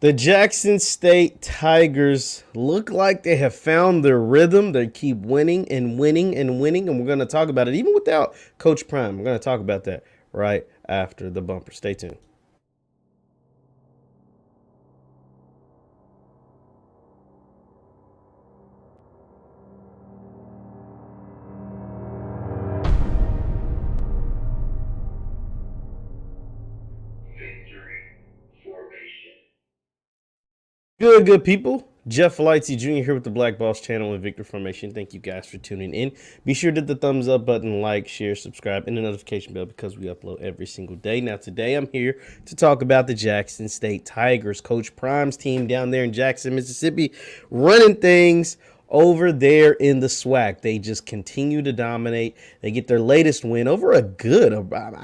The Jackson State Tigers look like they have found their rhythm. They keep winning and winning and winning, and we're going to talk about it even without Coach Prime. We're going to talk about that right after the bumper. Stay tuned. Good people. Jeff Lightsy Jr. here with the Black Boss channel and Victor Formation. Thank you guys for tuning in. Be sure to hit the thumbs up button, like, share, subscribe, and the notification bell because we upload every single day. Now, today I'm here to talk about the Jackson State Tigers. Coach Prime's team down there in Jackson, Mississippi, running things over there in the SWAC. They just continue to dominate. They get their latest win over I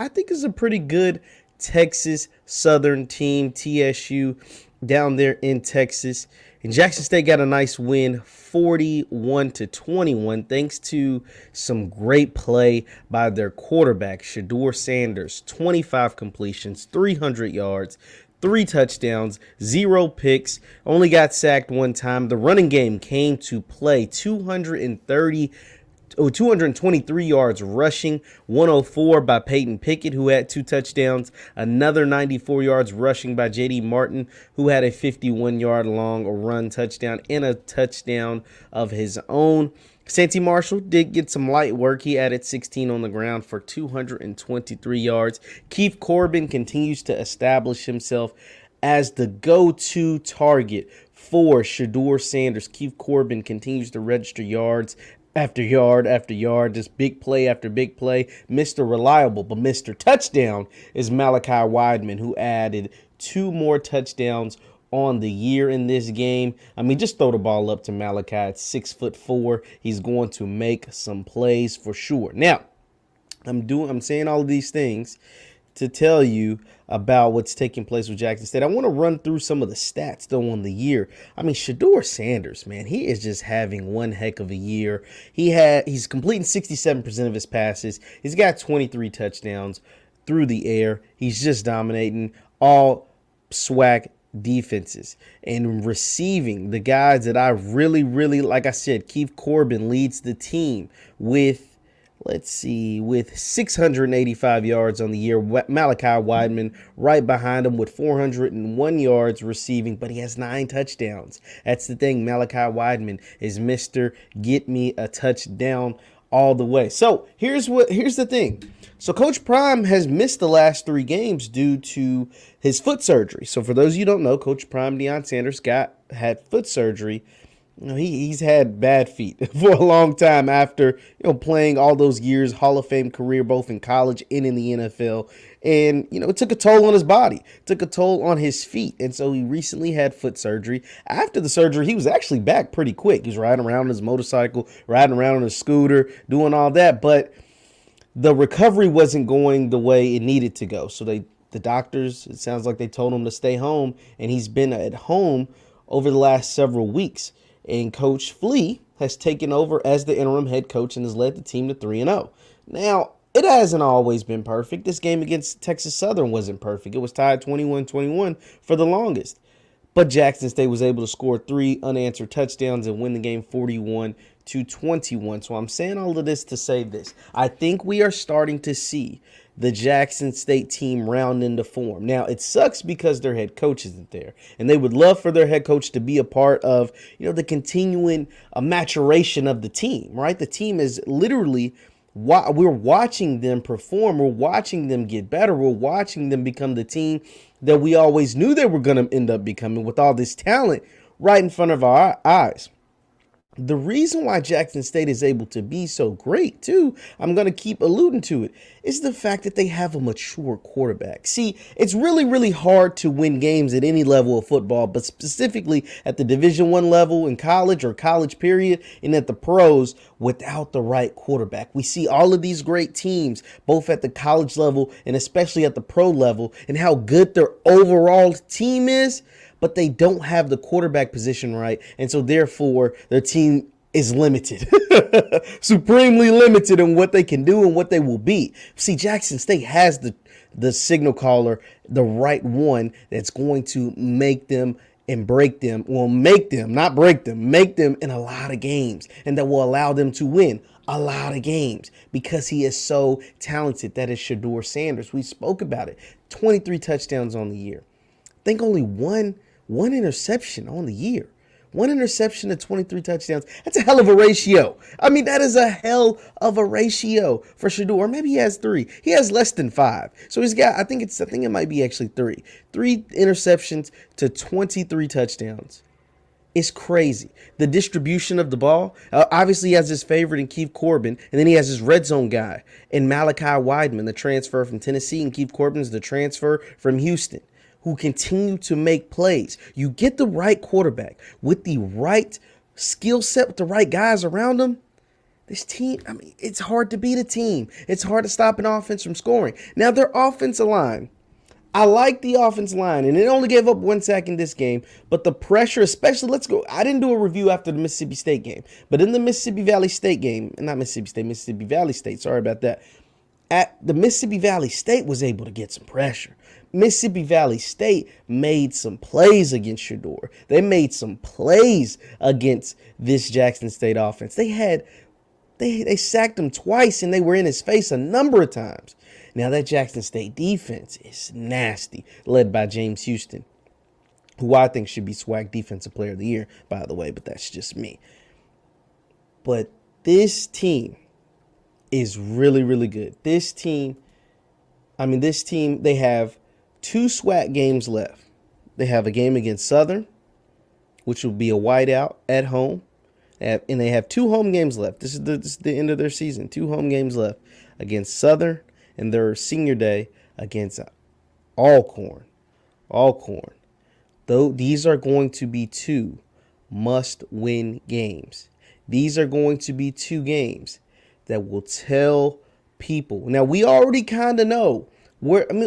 think it's a pretty good Texas Southern team, TSU, down there in Texas. And Jackson State got a nice win, 41-21, thanks to some great play by their quarterback, Deion Sanders. 25 completions, 300 yards, 3 touchdowns, 0 picks, only got sacked one time. The running game came to play, 223 yards rushing, 104 by Peyton Pickett, who had 2 touchdowns, another 94 yards rushing by J.D. Martin, who had a 51-yard long run touchdown and a touchdown of his own. Santi Marshall did get some light work. He added 16 on the ground for 223 yards. Keith Corbin continues to establish himself as the go-to target for Deion Sanders. Keith Corbin continues to register yards after yard after yard, just big play after big play. Mr. Reliable, but Mr. Touchdown is Malachi Wideman, who added 2 more touchdowns on the year in this game. I mean, just throw the ball up to Malachi at 6'4". He's going to make some plays for sure. Now, I'm saying all of these things to tell you about what's taking place with Jackson State. I want to run through some of the stats, though, on the year. I mean, Deion Sanders, man, he is just having one heck of a year. He's completing 67% of his passes. He's got 23 touchdowns through the air. He's just dominating all SWAC defenses and receiving. The guys that I really, like I said, Keith Corbin leads the team with, let's see, with 685 yards on the year. Malachi Wideman right behind him with 401 yards receiving, but he has 9 touchdowns. That's the thing. Malachi Wideman is Mr. Get Me a Touchdown all the way. So here's the thing. So Coach Prime has missed the last 3 games due to his foot surgery. So for those of you who don't know, Coach Prime, Deion Sanders, had foot surgery. You know, he's had bad feet for a long time after, playing all those years, Hall of Fame career, both in college and in the NFL. And, it took a toll on his body, took a toll on his feet. And so he recently had foot surgery. After the surgery, he was actually back pretty quick. He was riding around on his motorcycle, riding around on his scooter, doing all that. But the recovery wasn't going the way it needed to go. So the doctors, it sounds like they told him to stay home. And he's been at home over the last several weeks. And Coach Flea has taken over as the interim head coach and has led the team to 3-0. Now, it hasn't always been perfect. This game against Texas Southern wasn't perfect. It was tied 21-21 for the longest. But Jackson State was able to score 3 unanswered touchdowns and win the game 41-21. So I'm saying all of this to say this. I think we are starting to see the Jackson State team round into form. Now, it sucks because their head coach isn't there, and they would love for their head coach to be a part of, the continuing maturation of the team, right? The team is literally, we're watching them perform. We're watching them get better. We're watching them become the team that we always knew they were going to end up becoming with all this talent right in front of our eyes. The reason why Jackson State is able to be so great, too, I'm going to keep alluding to it, is the fact that they have a mature quarterback. See, it's really hard to win games at any level of football, but specifically at the Division I level in college or college period and at the pros without the right quarterback. We see all of these great teams, both at the college level and especially at the pro level, and how good their overall team is, but they don't have the quarterback position right, and so therefore their team is limited, supremely limited in what they can do and what they will be. See, Jackson State has the the signal caller, the right one that's going to make them and break them. Well, make them, not break them, make them in a lot of games, and that will allow them to win a lot of games because he is so talented. That is Shedeur Sanders. We spoke about it. 23 touchdowns on the year. I think only one interception on the year. One interception to 23 touchdowns. That's a hell of a ratio. I mean, that is a hell of a ratio for Shedeur. Or maybe he has 3. He has less than 5. So he's got, I think it might be actually 3. 3 interceptions to 23 touchdowns. It's crazy. The distribution of the ball. Obviously, he has his favorite in Keith Corbin, and then he has his red zone guy in Malachi Wideman, the transfer from Tennessee, and Keith Corbin is the transfer from Houston, who continue to make plays. You get the right quarterback with the right skill set, with the right guys around them. This team, I mean, it's hard to beat a team. It's hard to stop an offense from scoring. Now, their offensive line, I like the offensive line, and it only gave up 1 sack in this game, but the pressure, especially, I didn't do a review after the Mississippi State game, but in the Mississippi Valley State game, not Mississippi State, Mississippi Valley State, sorry about that. At the Mississippi Valley State was able to get some pressure. Mississippi Valley State made some plays against Shedeur. They made some plays against this Jackson State offense. They sacked him twice, and they were in his face a number of times. Now, that Jackson State defense is nasty, led by James Houston, who I think should be SWAC Defensive Player of the Year, by the way, but that's just me. But this team is really, really good. This team, they have 2 SWAC games left. They have a game against Southern, which will be a whiteout at home. And they have 2 home games left. This is the end of their season. 2 home games left against Southern and their senior day against Alcorn. Though these are going to be 2 must-win games. These are going to be 2 games that will tell people. Now, we already kind of know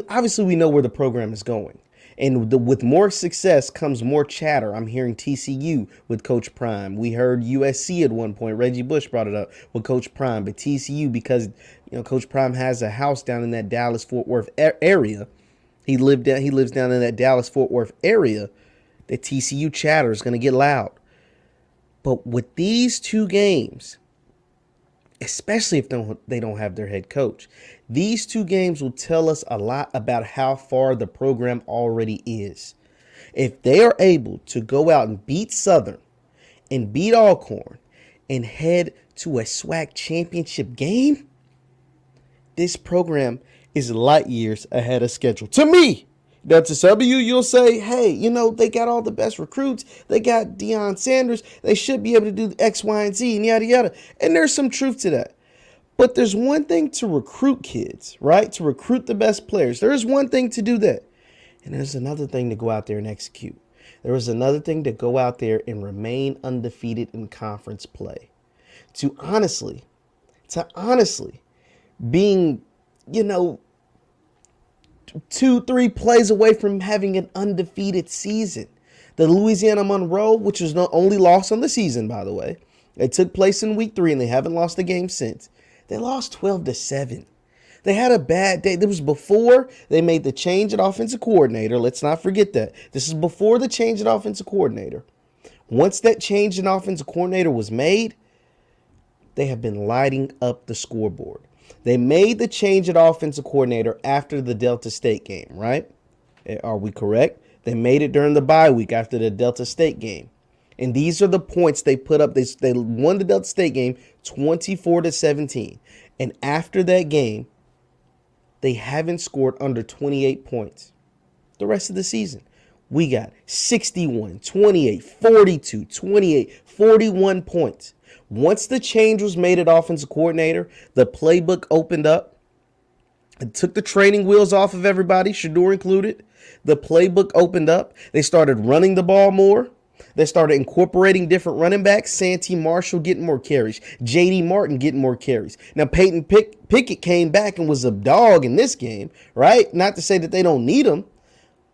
obviously we know where the program is going. And with more success comes more chatter. I'm hearing TCU with Coach Prime. We heard USC at one point. Reggie Bush brought it up with Coach Prime. But TCU, because Coach Prime has a house down in that Dallas-Fort Worth area. He lives down in that Dallas-Fort Worth area. The TCU chatter is going to get loud. But with these 2 games, especially if they don't have their head coach, these 2 games will tell us a lot about how far the program already is. If they are able to go out and beat Southern and beat Alcorn and head to a SWAC championship game, this program is light years ahead of schedule. To me, now to some of you, you'll say, hey, they got all the best recruits. They got Deion Sanders. They should be able to do X, Y, and Z, and yada, yada. And there's some truth to that. But there's one thing to recruit kids, right? To recruit the best players. There is one thing to do that. And there's another thing to go out there and execute. There is another thing to go out there and remain undefeated in conference play. To honestly being, 2-3 plays away from having an undefeated season. The Louisiana Monroe, which was the only loss on the season, by the way, it took place in week 3, and they haven't lost a game since. They lost 12-7. They had a bad day. This was before they made the change at offensive coordinator. Let's not forget that. This is before the change at offensive coordinator. Once that change in offensive coordinator was made, they have been lighting up the scoreboard. They made the change at offensive coordinator after the Delta State game, right? Are we correct? They made it during the bye week after the Delta State game. And these are the points they put up. They won the Delta State game 24-17. And after that game, they haven't scored under 28 points the rest of the season. We got 61, 28, 42, 28, 41 points. Once the change was made at offensive coordinator, the playbook opened up. It took the training wheels off of everybody, Shedeur included. The playbook opened up. They started running the ball more. They started incorporating different running backs. Santee Marshall getting more carries. J.D. Martin getting more carries. Now, Peyton Pickett came back and was a dog in this game, right? Not to say that they don't need him,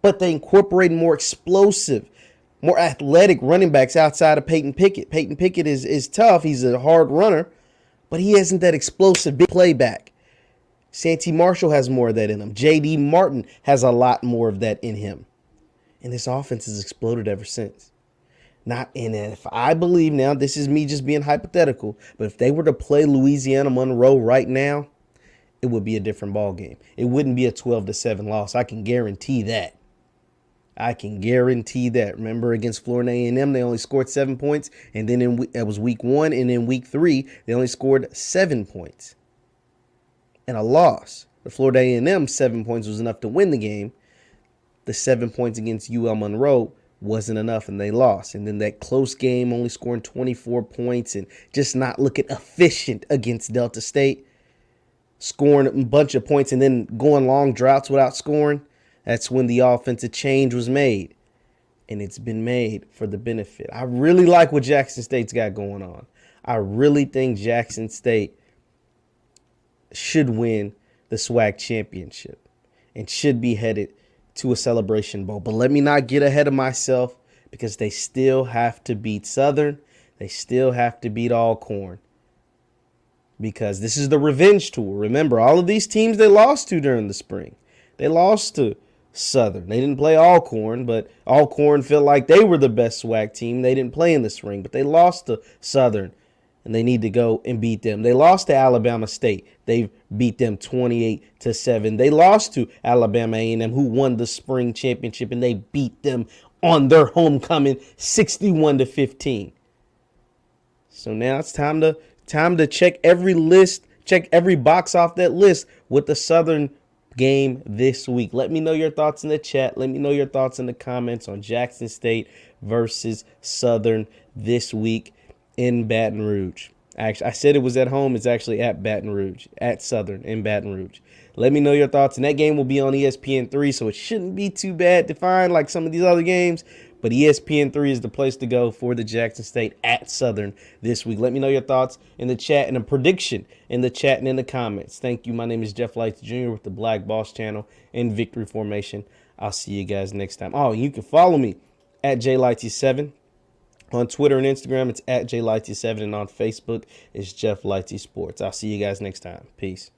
but they incorporated more explosive, more athletic running backs outside of Peyton Pickett. Peyton Pickett is tough. He's a hard runner, but he isn't that explosive big play back. Santi Marshall has more of that in him. J.D. Martin has a lot more of that in him. And this offense has exploded ever since. Not in it. If I believe now, this is me just being hypothetical, but if they were to play Louisiana Monroe right now, it would be a different ball game. It wouldn't be a 12-7 loss. I can guarantee that. I can guarantee that. Remember, against Florida A&M, they only scored 7 points, and then it was week 1, and in week 3, they only scored 7 points. And a loss. The Florida A&M 7 points was enough to win the game. The 7 points against UL Monroe wasn't enough, and they lost. And then that close game, only scoring 24 points and just not looking efficient against Delta State. Scoring a bunch of points and then going long droughts without scoring. That's when the offensive change was made. And it's been made for the benefit. I really like what Jackson State's got going on. I really think Jackson State should win the SWAC championship and should be headed to a Celebration Bowl. But let me not get ahead of myself because they still have to beat Southern. They still have to beat Alcorn. Because this is the revenge tour. Remember, all of these teams they lost to during the spring. They lost to Southern. They didn't play Alcorn, but Alcorn felt like they were the best SWAC team. They didn't play in the spring, but they lost to Southern, and they need to go and beat them. They lost to Alabama State. They beat them 28-7. They lost to Alabama A&M, who won the spring championship, and they beat them on their homecoming 61-15. So now it's time to check every list, check every box off that list with the Southern game this week. Let me know your thoughts in the chat. Let me know your thoughts in the comments on Jackson State versus Southern this week in Baton Rouge. Actually, I said it was at home. It's actually at Baton Rouge, at Southern in Baton Rouge. Let me know your thoughts. And that game will be on ESPN3, so it shouldn't be too bad to find like some of these other games. But ESPN3 is the place to go for the Jackson State at Southern this week. Let me know your thoughts in the chat and a prediction in the chat and in the comments. Thank you. My name is Jeff Lightsy Jr. with the Black Boss Channel and Victory Formation. I'll see you guys next time. Oh, you can follow me at JLightsy7. On Twitter and Instagram, it's at JLightsy7. And on Facebook, it's Jeff Lightsy Sports. I'll see you guys next time. Peace.